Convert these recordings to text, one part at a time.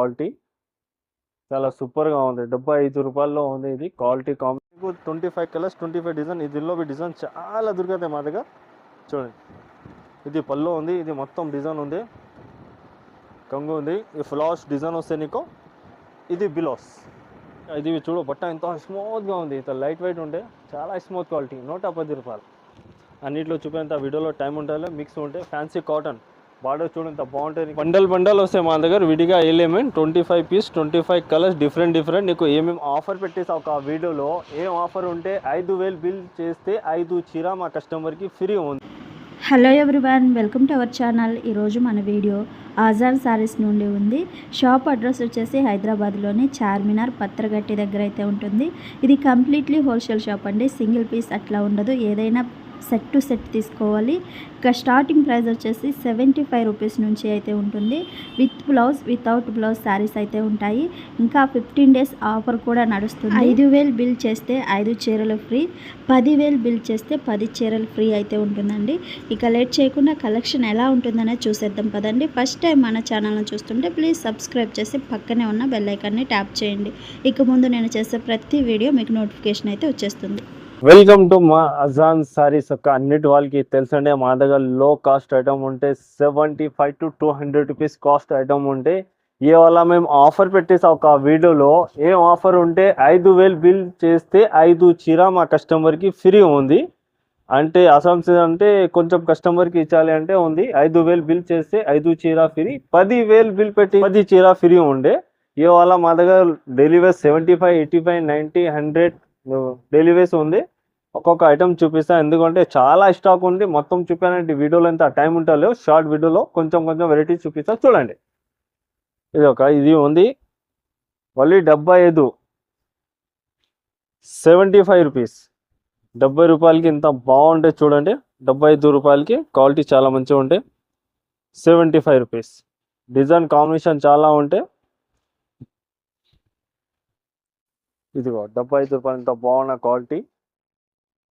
Quality చాలా సూపర్గా ఉంది. 75 రూపాయల్లో ఉంది. ఇది క్వాలిటీ మీకు 25 కలర్స్ 25 డిజైన్. దీనిలో డిజైన్ చాలా దొరుకుతాయి మా దగ్గర. చూడండి, ఇది పళ్ళు ఉంది, ఇది మొత్తం డిజైన్ ఉంది, కంగు ఉంది, ఈ ఫ్లవర్స్ డిజైన్ వస్తే నీకు ఇది బిలోస్. ఇది చూడు, బట్ట ఎంత స్మూత్గా ఉంది, ఇంత లైట్ వెయిట్ ఉంటే చాలా స్మూత్ క్వాలిటీ. 110 రూపాయలు. అన్నిట్లో చూపేంత వీడియోలో టైం ఉంటుంది, మిక్స్ ఉంటే ఫ్యాన్సీ కాటన్ బార్డర్ చూడంత బాగుంటుంది. బండల్ వస్తాయి మా దగ్గర విడిగా ఎలిమెంట్ 25 పీస్ 25 కలర్స్ డిఫరెంట్ నీకు ఏమేమి ఆఫర్ పెట్టేసి ఒక వీడియోలో ఏం ఆఫర్ ఉంటే 5000 బిల్ చేస్తే 5 చీర మా కస్టమర్కి ఫ్రీ ఉంది. Hello everyone, welcome to our channel. ఈరోజు మన వీడియో ఆజాద్ సారీస్ నుండి ఉంది. షాప్ అడ్రస్ వచ్చేసి హైదరాబాద్లోని చార్మినార్ పత్రగట్టి దగ్గర అయితే ఉంటుంది. ఇది కంప్లీట్లీ హోల్సేల్ షాప్ అండి, సింగిల్ పీస్ అట్లా ఉండదు, ఏదైనా సెట్ టు సెట్ తీసుకోవాలి. ఇక స్టార్టింగ్ ప్రైస్ వచ్చేసి 75 రూపీస్ నుంచి అయితే ఉంటుంది. With blouse without blouse saris అయితే ఉంటాయి. ఇంకా 15 డేస్ ఆఫర్ కూడా నడుస్తుంది. 5000 బిల్ చేస్తే 5 చీరలు ఫ్రీ, 10,000 బిల్ చేస్తే 10 చీరలు ఫ్రీ అయితే ఉంటుందండి. ఇక లేట్ చేయకుండా కలెక్షన్ ఎలా ఉంటుందనేది చూసేద్దాం పదండి. ఫస్ట్ టైం మన ఛానల్ని చూస్తుంటే ప్లీజ్ సబ్స్క్రైబ్ చేసి పక్కనే ఉన్న బెల్ ఐకాన్ని ట్యాప్ చేయండి. ఇక ముందు నేను చేసే ప్రతి వీడియో మీకు నోటిఫికేషన్ అయితే వచ్చేస్తుంది. వెల్కమ్ టు మా అజాన్ సారీస్. అన్నిటి వాళ్ళకి తెలుసండి, మా దగ్గర లో కాస్ట్ ఐటమ్ ఉంటే 75 to 200 రూపీస్ కాస్ట్ ఐటమ్ ఉంటే ఇవాళ మేము ఆఫర్ పెట్టేసి ఒక వీడియోలో ఏం ఆఫర్ ఉంటే 5000 బిల్ చేస్తే 5 చీర మా కస్టమర్కి ఫ్రీ ఉంది. అంటే అసలు అంటే కొంచెం కస్టమర్కి ఇచ్చాలి అంటే ఉంది. 5000 బిల్ చేస్తే 5 చీర ఫ్రీ, 10,000 బిల్ పెట్టి 10 చీర ఫ్రీ ఉండే. ఇవాళ మా దగ్గర డెలివరీ 75, 85, 90, 100 డెలివరీస్ ఉంది. ఒక్కొక్క ఐటమ్ చూపిస్తా, ఎందుకంటే చాలా స్టాక్ ఉంది. మొత్తం చూపానంటే వీడియోలో ఎంత టైం ఉంటుందో, షార్ట్ వీడియోలో కొంచెం వెరైటీస్ చూపిస్తా చూడండి. ఇది ఉంది మళ్ళీ 75, 75 రూపీస్, 70 రూపాయలకి ఇంత బాగుంటాయి చూడండి. 75 రూపాయలకి క్వాలిటీ చాలా మంచిగా ఉంటాయి. 75 రూపీస్. డిజైన్ కాంబినేషన్ చాలా ఉంటాయి. ఇదిగో 75 రూపాయలు, ఇంత బాగున్న క్వాలిటీ,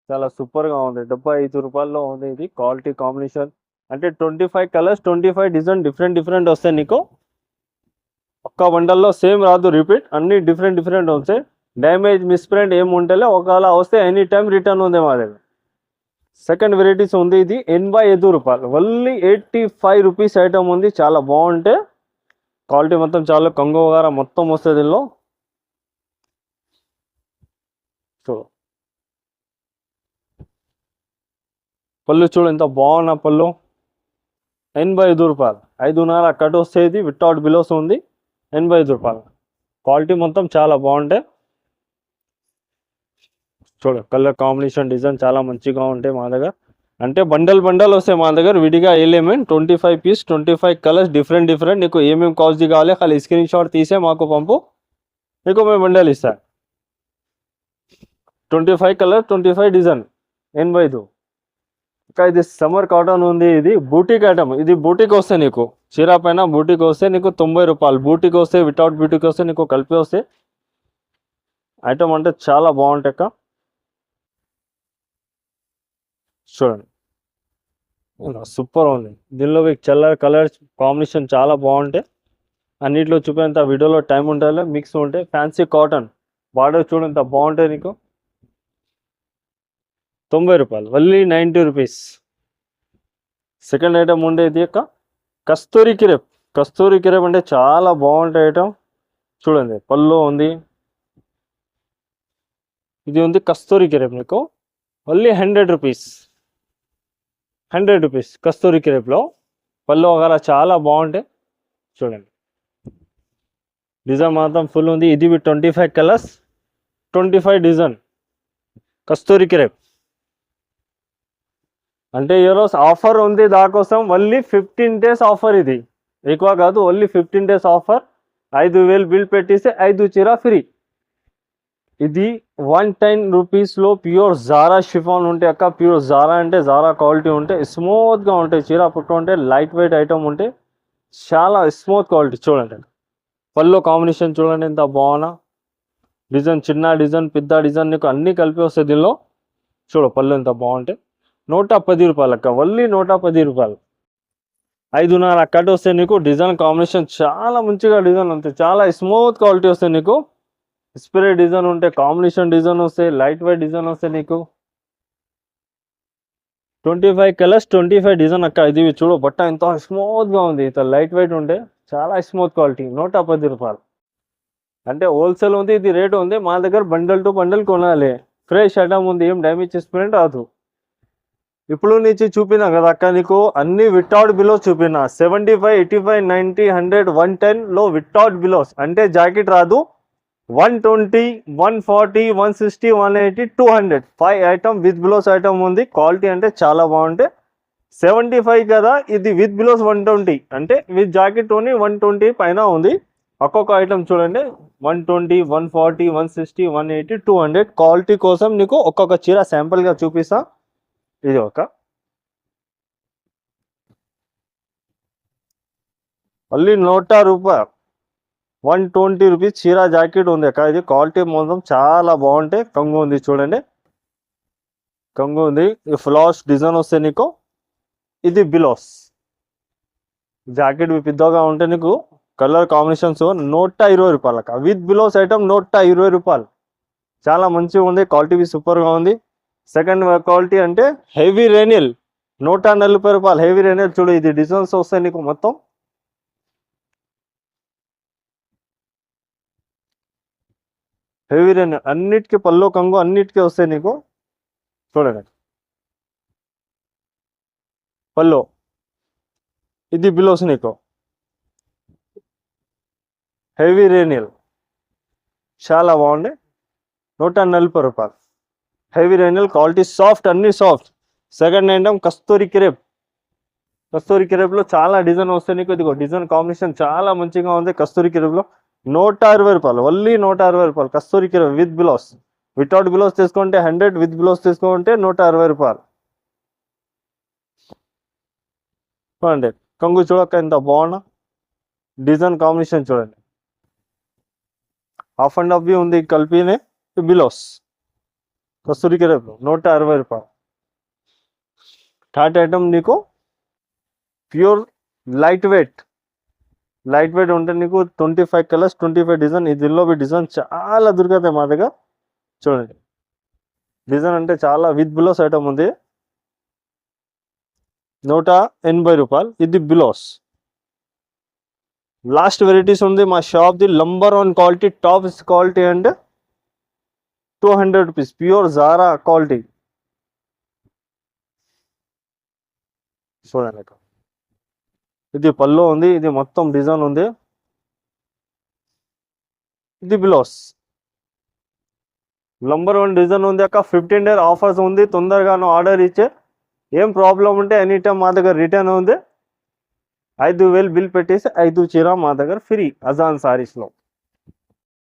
చాలా సూపర్గా ఉంది. 75 రూపాయల్లో ఉంది. ఇది క్వాలిటీ కాంబినేషన్ అంటే 25 కలర్స్ 25 డిజైన్ డిఫరెంట్ వస్తాయి. నీకు ఒక్క బండల్లో సేమ్ రాదు, రిపీట్ అన్ని డిఫరెంట్ వస్తాయి. డ్యామేజ్ మిస్ప్రింట్ ఏమి ఉంటేలే, ఒకవేళ వస్తే ఎనీ టైం రిటర్న్ ఉంది మా దగ్గర. సెకండ్ వెరైటీస్ ఉంది. ఇది 85 రూపాయలు, ఓన్లీ 85 రూపీస్ ఐటమ్ ఉంది. చాలా బాగుంటే క్వాలిటీ మొత్తం చాలా కంగు వగైరా మొత్తం వస్తుంది. దీనిలో పళ్ళు చూడు ఎంత బాగున్న పళ్ళు. 85 రూపాయలు, 5.5 కట్ వస్తుంది, వితౌట్ బిలోస్ ఉంది. 85 రూపాయలు. క్వాలిటీ మొత్తం చాలా బాగుంటాయి. చూడు కలర్ కాంబినేషన్ డిజైన్ చాలా మంచిగా ఉంటాయి మా దగ్గర. అంటే బండల్ వస్తాయి మా దగ్గర విడిగా ఎలిమెంట్ 25 పీస్ 25 కలర్స్ డిఫరెంట్ నీకు ఏమేమి కాస్ట్ కావాలి ఖాళీ స్క్రీన్ షాట్ తీసే మాకు పంపు, నీకు మేము బండల్ ఇస్తా. 25 కలర్ 25 డిజైన్ 85. ఇంకా ఇది సమ్మర్ కాటన్ ఉంది. ఇది బూటిక్ ఐటమ్. ఇది బూటిక్ వస్తే నీకు చీర పైన బూటిక్ వస్తే నీకు 90 రూపాయలు. బూటిక్ వస్తే వితౌట్ బూటిక్ వస్తే నీకు కలిపి వస్తే ఐటమ్ అంటే చాలా బాగుంటాయి. చూడండి సూపర్ ఉంది. దీనిలో కలర్స్ కాంబినేషన్ చాలా బాగుంటాయి. అన్నిట్లో చూపేంత వీడియోలో టైం ఉంటుంది, మిక్స్ ఉంటాయి. ఫ్యాన్సీ కాటన్ బార్డర్ చూడంత బాగుంటాయి. నీకు 90 రూపాయలు, ఓన్లీ 90 రూపీస్. సెకండ్ ఐటమ్ ఉండేది కస్తూరి కిరేప్ అంటే చాలా బాగుంటాయి ఐటమ్. చూడండి పళ్ళు ఉంది, ఇది ఉంది కస్తూరి కిరేప్. నీకు ఓన్లీ 100 రూపీస్. కస్తూరి కిరేప్లో పళ్ళు వగైరా చాలా బాగుంటాయి. చూడండి డిజైన్ మాత్రం ఫుల్ ఉంది. ఇది 25 కలర్స్ 25 డిజైన్ కస్తూరి కిరేప్. అంటే ఈరోజు ఆఫర్ ఉంది, దానికోసం ఓన్లీ 15 డేస్ ఆఫర్. ఇది ఎక్కువ కాదు, ఓన్లీ 15 డేస్ ఆఫర్. 5000 బిల్ పెట్టిస్తే 5 చీర ఫ్రీ. ఇది 110 రూపీస్లో ప్యూర్ జారా షిఫాన్ ఉంటే ప్యూర్ జారా అంటే జారా క్వాలిటీ ఉంటే స్మూత్గా ఉంటాయి. చీర పుట్టు ఉంటే లైట్ వెయిట్ ఐటమ్ ఉంటే చాలా స్మూత్ క్వాలిటీ. చూడండి పళ్ళు కాంబినేషన్ చూడండి ఎంత బాగున్నా. డిజైన్ చిన్న డిజైన్ పెద్ద డిజైన్ నీకు అన్నీ కలిపి వస్తాయి దీనిలో. చూడు పళ్ళు ఎంత బాగుంటాయి. 110 రూపాయలు ఓన్లీ 110 రూపాయలు. 5.5 కట్ వస్తాయి నీకు. డిజైన్ కాంబినేషన్ చాలా మంచిగా డిజైన్ ఉంటుంది, చాలా స్మూత్ క్వాలిటీ వస్తాయి నీకు. స్ప్రే డిజైన్ ఉంటే కాంబినేషన్ డిజైన్ వస్తాయి, లైట్ వెయిట్ డిజైన్ వస్తాయి నీకు. 25 కలర్స్ 25 డిజైన్ అక్క. ఇది చూడు బట్ట ఎంత స్మూత్గా ఉంది, ఇంత లైట్ వెయిట్ ఉంటే చాలా స్మూత్ క్వాలిటీ. 110 రూపాయలు అంటే హోల్సేల్ ఉంది, ఇది రేట్ ఉంది. మా దగ్గర బండల్ టు బండల్ కొనాలి. ఫ్రెష్ ఐటమ్ ఉంది, ఏం డ్యామేజ్ చేసిపోయిన రాదు. ఇప్పుడు నుంచి చూపినా కదా అక్క నీకు, అన్ని వితౌట్ బిలోస్ చూపినా. 75, 85, 90, 100, 110 లో వితౌట్ బిలోస్ అంటే జాకెట్ రాదు. 120, 140, 160, 180, 200 5 ఐటమ్ విత్ బిలోస్ ఐటమ్ ఉంది. క్వాలిటీ అంటే చాలా బాగుంటాయి. 75 కదా, ఇది విత్ బిలోస్ 120 అంటే విత్ జాకెట్ ఓన్లీ 120 పైన ఉంది. ఒక్కొక్క ఐటమ్ చూడండి, 120, 140, 160, 180, 200. క్వాలిటీ కోసం నీకు ఒక్కొక్క చీర శాంపుల్గా చూపిస్తా. ఇది ఒక మళ్ళీ 100 రూపాయలు 120 రూపీస్ చీర జాకెట్ ఉంది అక్క. ఇది క్వాలిటీ మొత్తం చాలా బాగుంటాయి. కంగు ఉంది చూడండి, కంగు ఉంది. ఫ్లాస్ డిజైన్ వస్తే నీకు. ఇది బిలోస్ జాకెట్ పెద్దగా ఉంటే నీకు కలర్ కాంబినేషన్స్ 120 రూపాయలు అక్క. విత్ బిలోస్ ఐటమ్ 120 రూపాయలు. చాలా మంచిగా ఉంది, క్వాలిటీ సూపర్గా ఉంది. సెకండ్ క్వాలిటీ అంటే హెవీ రేనియల్ 140 రూపాయలు. హెవీ రేనియల్ చూడు, ఇది డిజైన్స్ వస్తాయి నీకు మొత్తం. హెవీ రేనియల్ అన్నిటికీ పల్లో కంగు అన్నిటికీ వస్తాయి నీకు. చూడండి పల్లో, ఇది బిలోస్ నీకు. హెవీ రేనియల్ చాలా బాగుంది, 140 రూపాయలు. హెవీ రేనియల్ క్వాలిటీ సాఫ్ట్, అన్ని సాఫ్ట్. సెకండ్ ఐటమ్ కస్తూరి క్రేప్. కస్తూరి క్రేప్లో చాలా డిజైన్ వస్తాయి నీకు. ఇదిగో డిజైన్ కాంబినేషన్ చాలా మంచిగా ఉంది. కస్తూరి క్రేప్లో 160 రూపాయలు, ఓన్లీ 160 రూపాయలు. కస్తూరి క్రేప్ విత్ బిలోస్. వితౌట్ బిలోస్ తీసుకుంటే 100, విత్ బిలోస్ తీసుకుంటే 160 రూపాయలు. చూడండి కంగు చూడక ఎంత బాగున్నా డిజైన్ కాంబినేషన్ చూడండి. హాఫ్ అండ్ హాఫ్ ఉంది కలిపినే. బిలోస్ కస్తూరి క్రేప్ 160 రూపాయలు. థర్డ్ ఐటమ్ నీకు pure light weight. Light weight ఉంటే నీకు 25 కలర్స్ 25 డిజైన్. దీనిలో డిజైన్ చాలా దొరుకుతాయి మా దగ్గర. చూడండి డిజైన్ అంటే చాలా విత్ బిలోస్ ఐటమ్ ఉంది. 180 రూపాయలు. ఇది బిలోస్. లాస్ట్ వెరైటీస్ ఉంది మా షాప్ది. నంబర్ 1 క్వాలిటీ, టాప్ క్వాలిటీ అంటే 200 రూపీస్. Pure Zara quality. చూడండి ఇది పల్లో ఉంది, ఇది మొత్తం డిజైన్ ఉంది. ఇది బిలోస్. నంబర్ 1 డిజైన్ ఉంది అక్క. 15 డేస్ ఆఫర్స్ ఉంది. తొందరగాను ఆర్డర్ ఇచ్చే. ఏం ప్రాబ్లం ఉంటే ఎనీ టైం మా దగ్గర రిటర్న్ ఉంది. 5,000 బిల్ పెట్టేసి 5 చీర మా దగ్గర ఫ్రీ అజాన్ సారీస్లో.